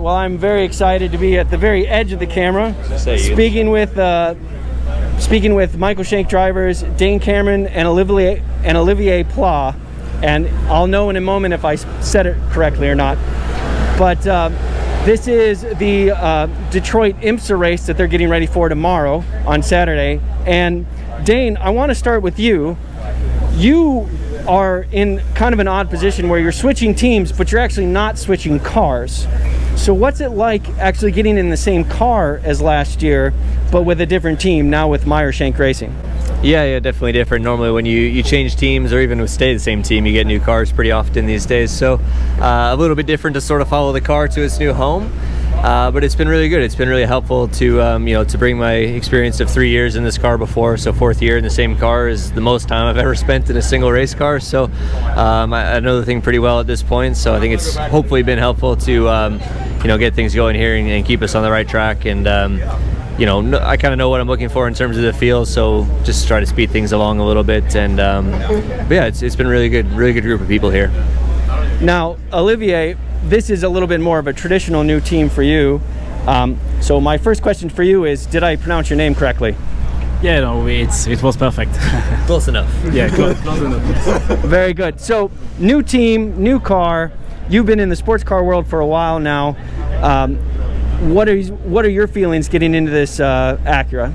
Well, I'm very excited to be at the very edge of the camera, speaking with Michael Shank drivers Dane Cameron and Olivier Pla, and I'll know in a moment if I said it correctly or not. But this is the Detroit IMSA race that they're getting ready for tomorrow on Saturday. And Dane, I want to start with you. You are in kind of an odd position where you're switching teams, but you're actually not switching cars. So what's it like actually getting in the same car as last year, but with a different team now with Meyer Shank Racing? Yeah, definitely different. Normally when you change teams or even stay the same team, you get new cars pretty often these days. So a little bit different to sort of follow the car to its new home. But it's been really good. It's been really helpful to to bring my experience of 3 years in this car before. So 4th year in the same car is the most time I've ever spent in a single race car. So I know the thing pretty well at this point. So I think it's hopefully been helpful to get things going here and keep us on the right track. And I kind of know what I'm looking for in terms of the feel. So just try to speed things along a little bit. And but yeah, it's been really good group of people here. Now, Olivier, this is a little bit more of a traditional new team for you. So my first question for you is, did I pronounce your name correctly? Yeah, no, it was perfect. Close enough. Yeah, close enough. Very good. So new team, new car. You've been in the sports car world for a while now. What are your feelings getting into this Acura?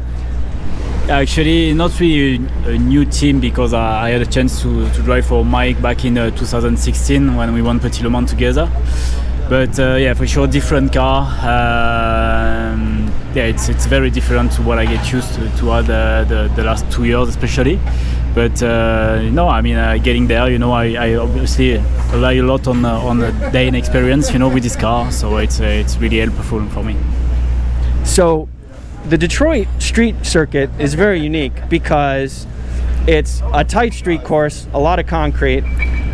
Actually, not really a new team, because I had a chance to drive for Mike back in 2016 when we won Petit Le Mans together. But yeah, for sure, different car. Yeah, it's very different to what I get used to the last 2 years, especially. But no, I mean, getting there, I obviously rely a lot on the Dane experience, with this car. So it's really helpful for me. So the Detroit street circuit is very unique because it's a tight street course, a lot of concrete,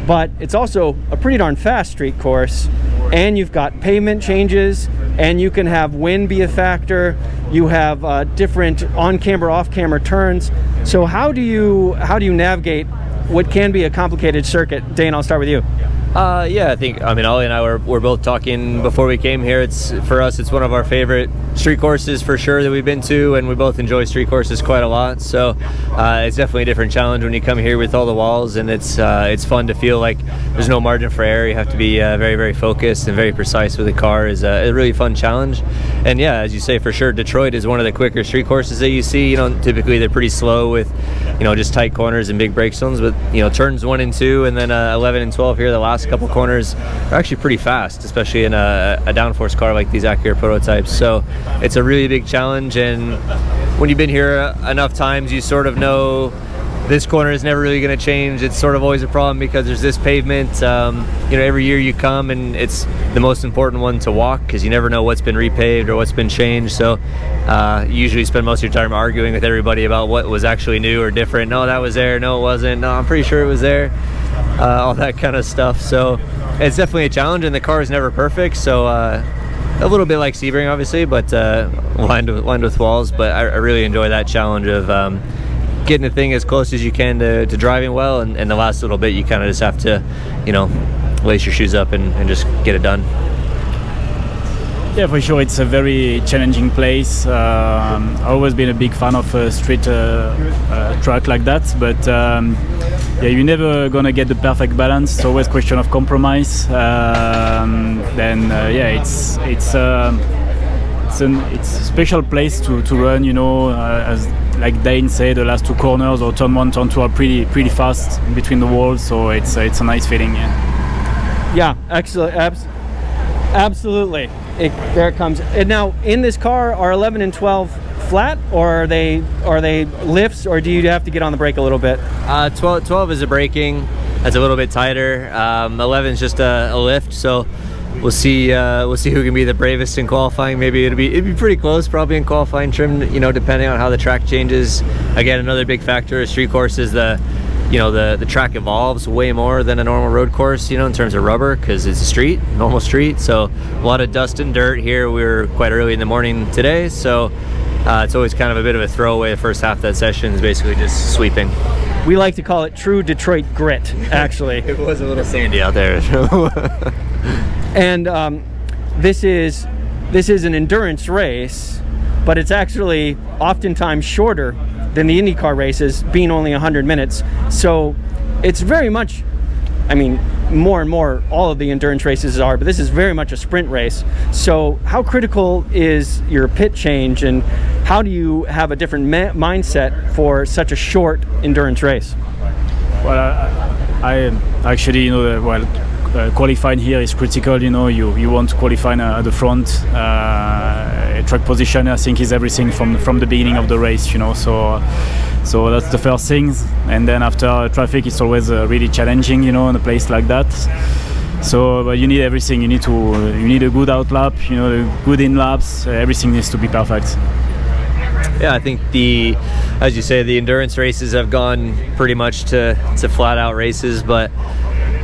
but it's also a pretty darn fast street course, and you've got pavement changes, and you can have wind be a factor. You have different on-camera, off-camera turns. So how do you navigate what can be a complicated circuit? Dane, I'll start with you. Yeah, I think, Ollie and I were both talking before we came here. For us, it's one of our favorite street courses for sure that we've been to, and we both enjoy street courses quite a lot. So it's definitely a different challenge when you come here with all the walls, and it's fun to feel like there's no margin for error. You have to be very, very focused and very precise with the car. Is a really fun challenge. And yeah, as you say, for sure, Detroit is one of the quicker street courses that you see. Typically they're pretty slow with just tight corners and big brake zones, but turns 1 and 2, and then 11 and 12 here, the last couple corners are actually pretty fast, especially in a downforce car like these Acura prototypes. So it's a really big challenge, and when you've been here enough times, you sort of know this corner is never really going to change. It's sort of always a problem because there's this pavement. Every year you come, and it's the most important one to walk because you never know what's been repaved or what's been changed. So you usually spend most of your time arguing with everybody about what was actually new or different. No, that was there. No, it wasn't. No, I'm pretty sure it was there. All that kind of stuff. So it's definitely a challenge, and the car is never perfect. So a little bit like Sebring, obviously, but lined with walls. But I really enjoy that challenge of getting the thing as close as you can to driving well, and the last little bit you kind of just have to lace your shoes up and just get it done. Yeah, for sure, it's a very challenging place. I've always been a big fan of a street track like that, but yeah, you're never gonna get the perfect balance. It's always a question of compromise. Yeah, it's a special place to run. As like Dane said, the last 2 corners or turn 1, turn 2 are pretty fast in between the walls. So it's a nice feeling. Yeah, excellent. Absolutely. There it comes. And now in this car, are 11 and 12 flat, or are they lifts, or do you have to get on the brake a little bit? 12 is a braking. That's a little bit tighter. 11 is just a lift. So we'll see who can be the bravest in qualifying. Maybe it'd be pretty close, probably in qualifying trim. Depending on how the track changes. Again, another big factor is street courses. The track evolves way more than a normal road course, in terms of rubber, because it's a normal street. So a lot of dust and dirt here. We were quite early in the morning today, so it's always kind of a bit of a throwaway. The first half of that session is basically just sweeping. We like to call it true Detroit grit, actually. It was a little sandy out there. And this is an endurance race, but it's actually oftentimes shorter than the IndyCar races, being only 100 minutes. So it's very much, I mean, more and more all of the endurance races are, but this is very much a sprint race. So how critical is your pit change, and how do you have a different mindset for such a short endurance race? Well, I actually, qualifying here is critical. You want to qualify at the front. Track position, I think, is everything from the beginning of the race. So that's the first thing. And then after traffic, it's always really challenging. In a place like that. So, but you need everything. You need a good out lap. Good in laps. Everything needs to be perfect. Yeah, I think as you say, the endurance races have gone pretty much to flat out races, but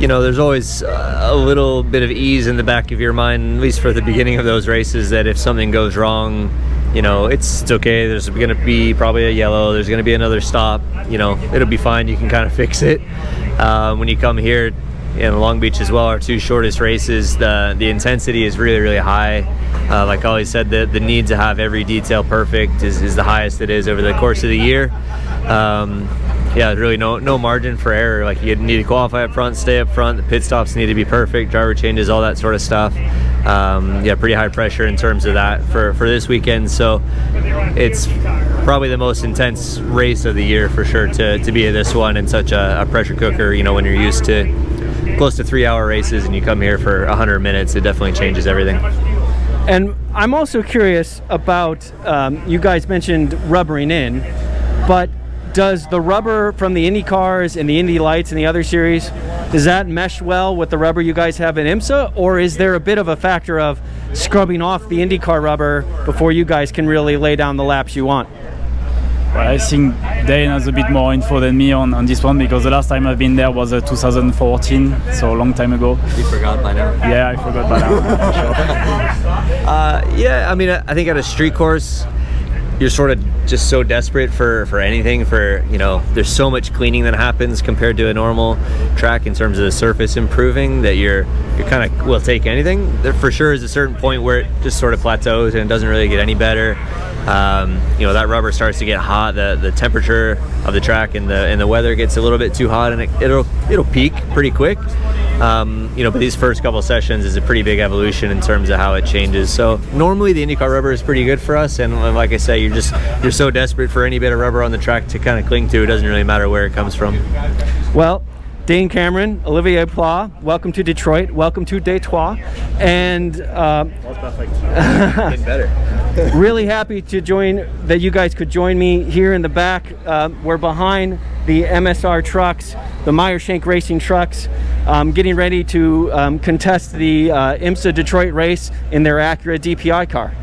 there's always a little bit of ease in the back of your mind, at least for the beginning of those races, that if something goes wrong, it's okay. There's going to be probably a yellow. There's going to be another stop. It'll be fine. You can kind of fix it. When you come here in Long Beach as well, our two shortest races, the intensity is really, really high. Like Ollie said, the need to have every detail perfect is the highest it is over the course of the year. Yeah, there's really no margin for error. Like, you need to qualify up front, stay up front. The pit stops need to be perfect, driver changes, all that sort of stuff. Yeah, pretty high pressure in terms of that for this weekend. So it's probably the most intense race of the year for sure to be at this one, and such a pressure cooker. When you're used to close to 3-hour races and you come here for 100 minutes, it definitely changes everything. And I'm also curious about, you guys mentioned rubbering in, but does the rubber from the Indy cars and the Indy Lights and the other series, does that mesh well with the rubber you guys have in IMSA, or is there a bit of a factor of scrubbing off the IndyCar rubber before you guys can really lay down the laps you want? Well, I think Dane has a bit more info than me on this one, because the last time I've been there was 2014, so a long time ago. You forgot by now? Yeah, I forgot by now. Yeah, I mean, I think at a street course, you're sort of just so desperate for anything. There's so much cleaning that happens compared to a normal track in terms of the surface improving, that you're kind of will take anything. There for sure is a certain point where it just sort of plateaus and it doesn't really get any better. That rubber starts to get hot. The temperature of the track and the weather gets a little bit too hot, and it'll peak pretty quick. But these first couple sessions is a pretty big evolution in terms of how it changes. So normally the IndyCar rubber is pretty good for us, and like I say, you're so desperate for any bit of rubber on the track to kind of cling to. It doesn't really matter where it comes from. Well, Dane Cameron Olivier Pla, welcome to Detroit, welcome to Detroit, and That's perfect. Getting better. Really happy that you guys could join me here in the back. We're behind the MSR trucks, the Meyer Shank Racing trucks, getting ready to contest the IMSA Detroit race in their Acura DPI car.